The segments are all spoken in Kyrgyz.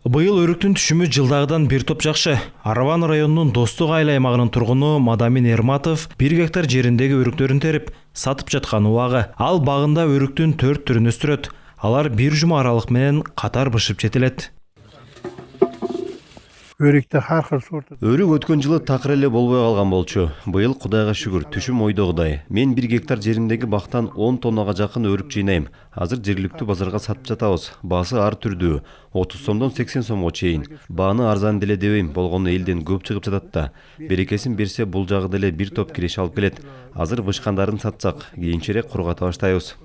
Быйыл өрүктүн түшүмү жылдагыдан бир топ жакшы. Араван районунун Достук айыл аймагынын тургуну Мадамин Эрматов 1 гектар жериндеги өрүктөрүн терип, сатып жаткан убагы. Ал багында өрүктүн 4 түрүн өстүрөт. Алар бир жума аралык менен катар бышып жетилет. Өрүктө ар кыл сорт. Өрүк өткөн жылы такыр эле болбой калган болчу. Быйыл Кудайга шүгүр, түшүм ойдогудай. Мен 1 гектар жеримдеги бактан 10 тоннага жакын өрүк жыйнайм. Азыр жергиликтүү базарга сатып жатабыз. Баасы ар түрдүү. 30 сомдон 80 сомго чейин. Бааны арзан деле дебейм, болгону элден көп чыгып жатат да. Берекесин берсе бул жагы деле бир топ киреш алып келет. Азыр бышкандарын сатсак, кийинчерээк кургата баштайбыз.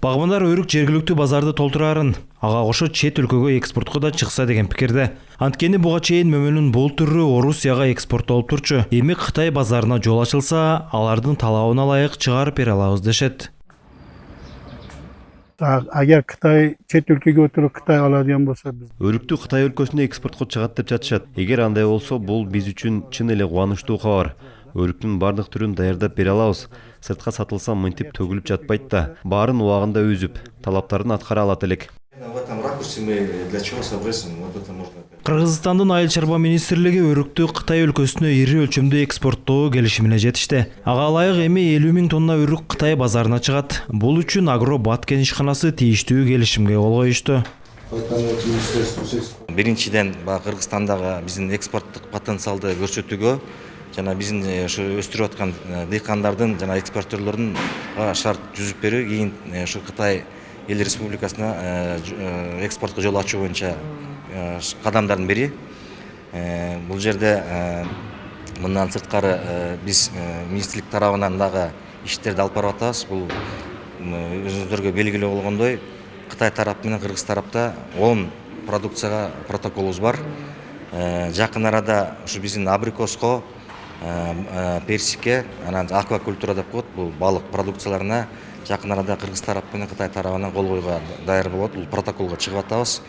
Багмандар өрүк жергиликтүү базарды толтурарын, ага кошо чет өлкөгө экспортко да чыкса деген пикирде. Анткени буга чейин мөмөнүн бул түрү Орусияга экспорттолуп турчу. Эми Кытай базарына жол ачылса, алардын талабына ылайык чыгарып бере алабыз дешет. Агер Кытай чет өлкөгө өтүрүп Кытай алadigan болсо биз Өрүктү Кытай өлкөсүнө экспортко чыгат деп жатышат. Эгер андай болсо, бул биз үчүн чын эле кубанычтуу кабар. Өрүктүн бардык түрүн даярдап бере алабыз. Сыртка сатылса мынтип төгүлүп жатпайт да. Баарын убагында үзүп, талаптарын аткара алат элек. В этом ракурсе мы для чего собрались, вот это можно. Кыргызстандын айыл чарба министрлиги өрүктү Кытай өлкөсүнө ири өлчөмдө экспорттоо келишимине жетишти. Ага ылайык эми 50 000 тонна өрүк Кытай базарына чыгат. Бул үчүн Агробат кенишканасы тийиштүү келишимге кол коюшту. Биринчиден Кыргызстандагы биздин экспорттук потенциалды көрсөтүүгө жана биздин ушу өстүрүп аткан дыйкандардын жана экспортерлордун шарт түзүп берүү, кийин ушу Кытай эл республикасына экспортко жол ачуу боюнча кадамдардын бири. Бул жерде мындан сырткары биз министрлик тарабынан дагы иштерди алып барып атабыз. Бул өзүңүздөргө белгилүү болгондой, Кытай тарап менен Кыргыз тарапта 10 продукцияга протоколубуз бар. Жакын арада ушу биздин абрикоско, персикке, анан аквакультура деп коет, бул балык продукцияларына жакын арада Кыргыз тарап менен Кытай тарабынан кол коюуга даяр болот. Бул протоколго чыгып атабыз.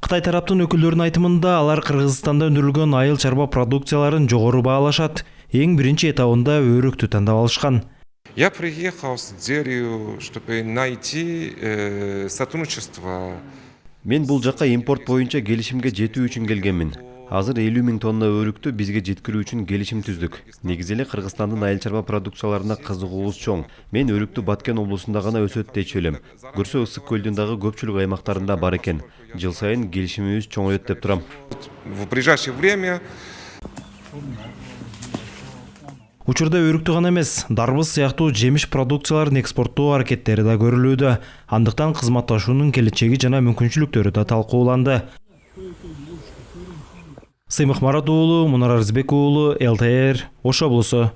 Кытай тараптын өкүлдөрүнүн айтымында алар Кыргызстанда өндүрүлгөн айыл чарба продукцияларын жогору баалашат. Эң биринчи этабында өрүктү тандап алышкан. Я приехал с целью, чтобы найти сотрудничество. Мен бул жакка импорт боюнча келишимге жетүү үчүн келгенмин. Азыр 50 000 тонна өрүктү бизге жеткирүү үчүн келишим түздүк. Негизи эле Кыргызстандын айыл чарба продукцияларына кызыгуубуз чоң. Мен өрүктү Баткен облусунда гана өсөт дечү элем. Көрсө Ысык көлдүн дагы көпчүлүк аймактарында бар экен. Жыл сайын келишимибиз чоңойот деп турам. В ближайшее время Учурда өрүктү гана эмес, дарбыз сыяктуу жемиш продукцияларын экспорттоо аракеттери да көрүлүүдө. Андыктан кызматташуунун келечеги жана мүмкүнчүлүктөрү да талкууланды. Сыймык Марат уулу, Мунар Арзбек уулу, ЛТР, Ош облусу.